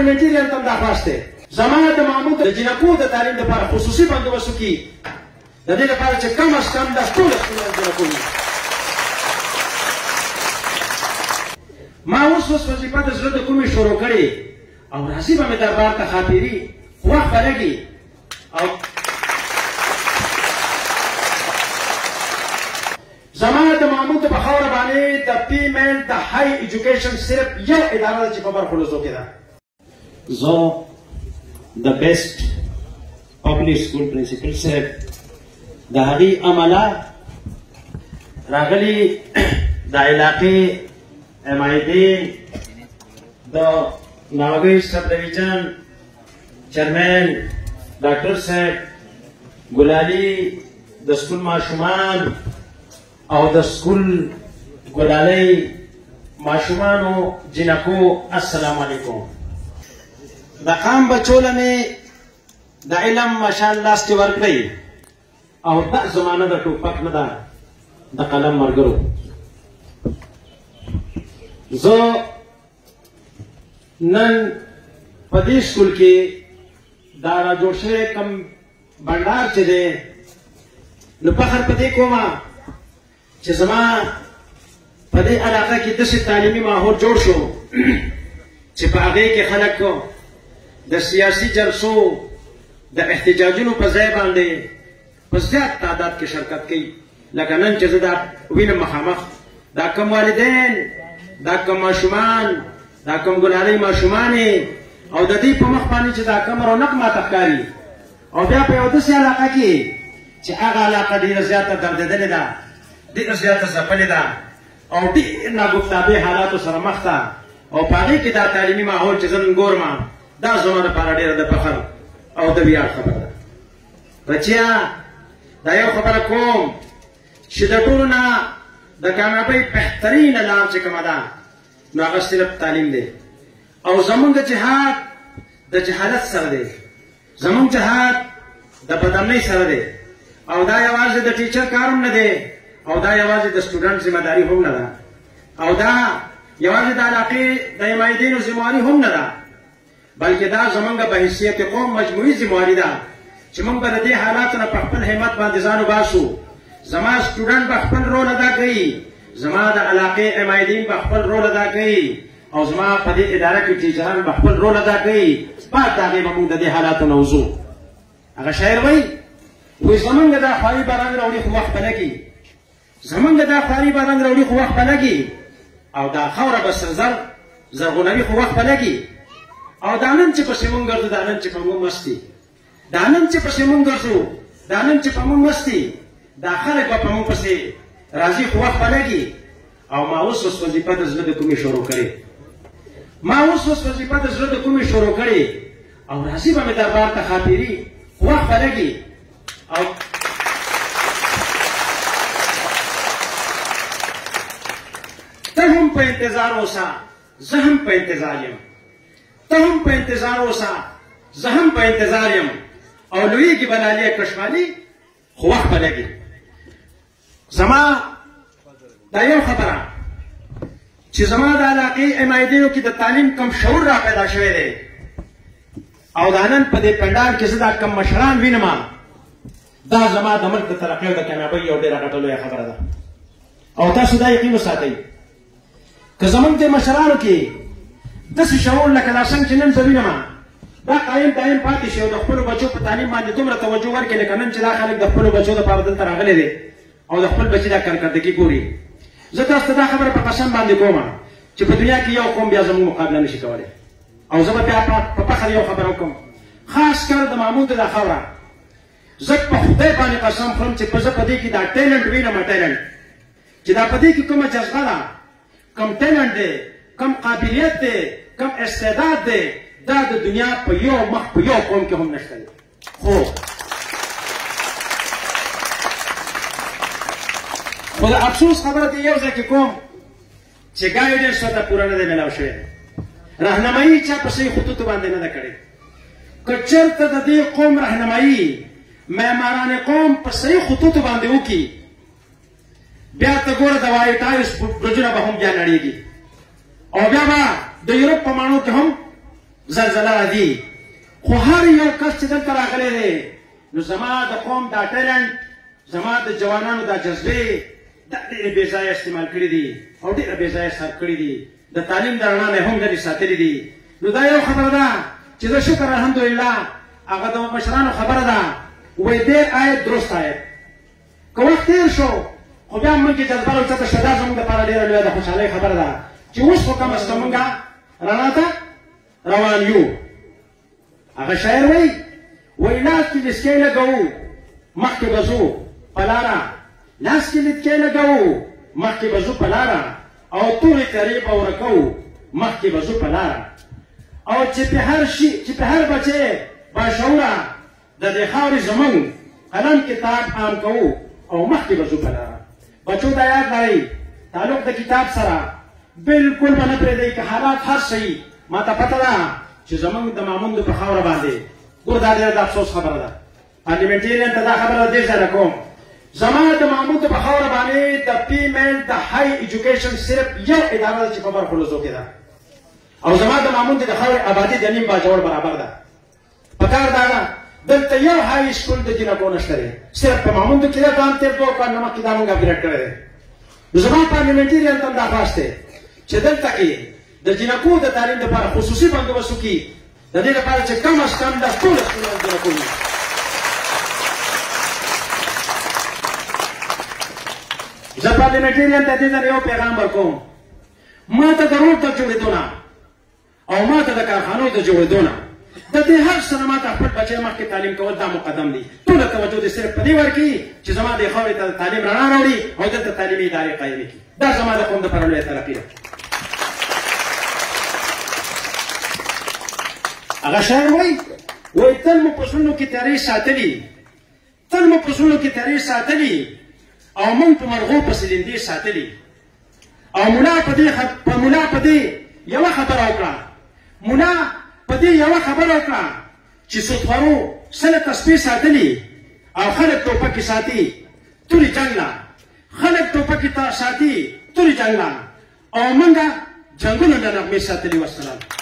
میټیریال تم دا خواسته زمانه د محمود د جنکو د تعلیم لپاره خصوصي بندوبست وکړي د دې لپاره چې کم از کم د ټول جنکو ما اوس وظیفه د زړه د کومې شروع کړې او راځي به مې دربار ته خاطري وخت به لګي او زمانه د محمود په خاوره باندې د فیمیل د های ایجوکیشن صرف یو اداره ده چې په برخلوزو کې ده. زه د بیسټ پبلک سکول پرنسپل صاحب د هغې عمله راغلي د علاقې امایدین د ناوګۍ سب ډویژن چیرمن ډاکټر صاحب ګلالي د سکول ماشومان او د سکول ګلالۍ ماشومانو جنکو السلام علیکم. د عام بچو له مې د علم ماشاءالله لاس کې ورکړئ او دا زمانه د ټوپک نه ده د قلم ملګرو. زه نن په دې سکول کې دا را جوړ شوی کم بنډار چې دی نو فخر په دې کومه چې زما په دې علاقه کې داسې تعلیمي ماحول جوړ شو چې په هغې کې خلک د سیاسي جلسو د احتجاجونو په ځای باندې په زیات تعداد کې شرکت کوي. لکه نن چې زه دا وینم مخامخ دا کم والدین دا کم ماشومان دا کم ګلالۍ ماشومانې او د دې په مخ باندې چې دا کم رونق ماته ښکاري او بیا په یو داسې علاقه کې چې هغه علاقه ډېره زیاته دردېدلې ده ډېره زیاته ځپلې ده او ډېر ناګفتابې حالاتو سره مخ ده او په هغې کې دا تعلیمي ماحول چې زه نن ګورم دا زما دپاره ډېره د فخر او د ویاړ خبره ده. بچیا دا یو خبره کوم چې د ټولو نه د کامیابۍ بهترینه لار چې کومه ده نو هغه صرف تعلیم دی او زمونږ جهاد د جهالت سره دی زمونږ جهاد د بدامنۍ سره دی او دا یوازې د ټیچر کار هم نه دی او دا یوازې د سټوډنټ ذمه داري هم نه ده او دا یوازې د علاقې د حمایدینو ذمهواري هم نه ده بلکې دا زمونږ په حیثیت قوم مجموعي ذمهواري ده چې موږ به د دې حالاتو نه په خپل همت باندې ځان وباسو. زما سټوډنټ به خپل رول ادا کوي زما د علاقې حمایدین به خپل رول ادا کوي او زما په دې اداره کې ټیچران به خپل رول ادا کوي. بعد د هغې به موږ د دې حالاتو نه وځو. هغه شاعر وایي زمونږ دا خواري به رنګ راوړي خو وخت به لګي زمونږ دا خواري به رنګ راوړي خو وخت به لګي او دا خاوره به سرزر زرغونوي خو وخت به لګي او دا نن چې پسې مونږ ګرځو دا نن چې په مونږ مستي دا نن چې پسې مونږ ګرځو دا نن چې په مونږ مستي دا خلک به په مونږ پسې راځي خو وخت به لګي. او ما اوس وظیفه د زړه د کومې شروع کړې وظیفه د زړه د کومې شروع کړې او راځي به مې دربار ته خاطري خو وخت به لګي او ته هم په انتظار اوسه زه هم په انتظار یم ته هم په انتظار اوسه زه هم په انتظار یم او لویږي به لالې کشمالي خو وخت به لګي. زما دا یو خبره چې زما د علاقې حمایدینو کې د تعلیم کم شعور را پیدا شوی دی او دا نن په دې پنډال کې زه دا کم مشران وینم دا زما د ملک د ترقۍ او د کامیابۍ یو ډېره غټه لویه خبره ده او تاسو دا یقین وساتئ که زمونږ د مشرانو کې داسې شعور لکه دا څنګه چې نن زه وینم دا قایم دایم پاتې شي او د خپلو بچو په تعلیم باندې دومره توجه ورکړي لکه نن چې دا خلک د خپلو بچو دپاره دلته راغلي دي او د خپل بچي دا کارکردګي ګوري. زه تاسو ته دا خبره په قسم باندې کوم چې په دنیا کې یو قوم بیا زموږ مقابله نشي کولی او زه به بیا په فخر یو خبره وکړم خاص کر د محمود دا خبره زه په خدای باندې قسم خورم چې زه په دې کې دا ټیلنټ وینم ټیلنټ چې دا په دې کې کومه جذبه ده کم ټیلنټ دی کم قابلیت دی کم استعداد دی دا د دنیا په یو مخ په یو قوم کې هم نشته دی. خو د افسوس خبره دې یو ځای کې کوم چې ګایډنس ورته پوره نه دی میلاو شوی رهنمایي چا په صحیح خطوطو باندې نه ده کړې. که چېرته د دې قوم رهنمایي معماران قوم په صحیح خطوطو باندې وکړي بیا ته ګوره د وایټ هاوس برجونه به هم بیا نړېږي او بیا به د یورپ په ماڼو کې هم زلزله راځي خو هر یو کس چې دلته راغلی دی نو زما د قوم دا ټیلنټ زما د جوانانو دا جذبې دا ډېرې بې ځایه استعمال کړي دي او ډېره بې ځایه صرف کړي دي د تعلیم د رڼا نه هم لرې ساتلي دي نو دا یو خبره ده چې زه شکر الحمدلله هغه د مشرانو خبره ده وایي ډېر آیت درست آیت که وخت تېر شو خو بیا موږ کې جذبه راوچته شوه دا زموږ دپاره ډېره لویه د خوشحالۍ خبره ده چې اوس خو کم از کم موږ رڼا ته روان یو هغه شاعر وایي لاس کې لسکۍ لګوو مخکې به ځو په لاره لاس کې لسکۍ لګوو مخکې به ځو په لاره او تورې تیارې به ورکوو مخکې به ځو په لاره او چې په هر بچی باشعوره د دې خاورې زموږ قلم کتاب عام کوو او مخکې به ځو په لاره بچو دا یاد لرئ تعلق د کتاب سره بالکل به نه پرېږدئ که حالات هر څه ما ته پته ده چې زموږ د ماموندو په خاوره باندې ګور دا ډېره د افسوس خبره ده پارلیمنټیرین ته دا خبره دې ځای کوم زما د ماموندو په خاوره باندې د فیمیل د های ایجوکیشن صرف یو اداره ده چې په برخلوزو کې ده او زما د ماموندو د خاورې آبادي د نیم باجوړ برابر ده پکار دا ده دلته یو های سکول د جنکو نشته دی صرف په ماموندو کې ده ځان تېر 2 کال مخکې دا مونږ اپګریډ کړی دی نو زما پارلیمنټیرین ته هم دا خواست دی چې دلته کې د جنکو د تعلیم دپاره خصوصي بندوبست وکړي د دې لپاره چې کم از کم دا ټول سکولونه د جنکو وي زه پارلیمنټیرین ته دې ځای یو پیغام ورکوم ما ته د روډ د جوړېدو نه او ما ته د کارخانو د جوړېدو نه د دې هر څه نه ما ته خپل بچی مخکې تعلیم کول دا مقدم دي ټوله توجه دې صرف په دې ورکړي چې زما دې خاورې ته د تعلیم رڼا راوړي او دلته تعلیمي ادارې قایمې کړي دا زما د قوم دپاره لویه ترقي ده هغه شاعر وایي تل مو په زړونو کې تیارې ساتلي تل مو په زړونو کې تیارې ساتلي او موږ په مرغو پسې لیندې ساتلي او ملا په دې یوه خبره وکړه ملا په دې یوه خبره وکړه چې سودخورو سله تسبیح ساتلي او خلک ټوپکې ساتي تورې جنګ نه خلک ټوپکې ساتي تورې جنګ نه او موږ جنګونو نه نغمې ساتلي والسلام